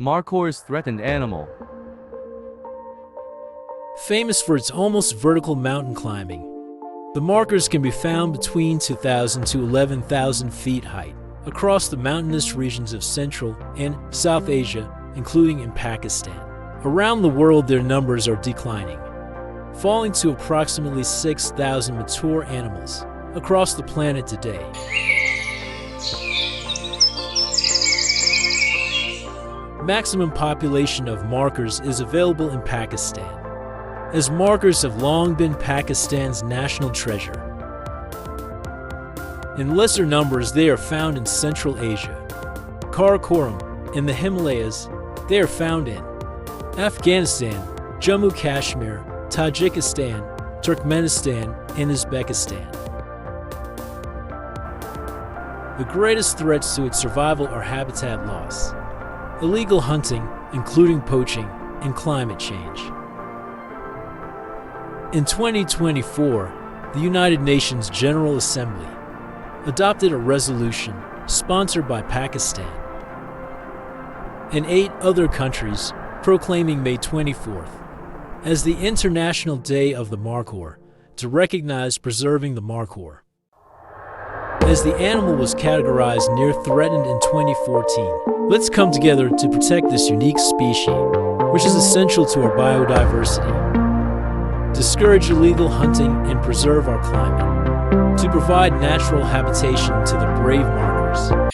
Markhors threatened animal. Famous for its almost vertical mountain climbing, the markhors can be found between 2,000 to 11,000 feet height across the mountainous regions of Central and South Asia, including in Pakistan. Around the world, their numbers are declining, falling to approximately 6,000 mature animals across the planet today. Maximum population of markhors is available in Pakistan, as markhors have long been Pakistan's national treasure. In lesser numbers, they are found in Central Asia. Karakoram in the Himalayas. They are found in Afghanistan, Jammu Kashmir, Tajikistan, Turkmenistan, and Uzbekistan. The greatest threats to its survival are habitat loss, illegal hunting, including poaching, and climate change. In 2024, the United Nations General Assembly adopted a resolution sponsored by Pakistan and 8 other countries proclaiming May 24th as the International Day of the Markhor to recognize preserving the markhor, as the animal was categorized near threatened in 2014. Let's come together to protect this unique species, which is essential to our biodiversity, discourage illegal hunting, and preserve our climate, to provide natural habitation to the brave markhors.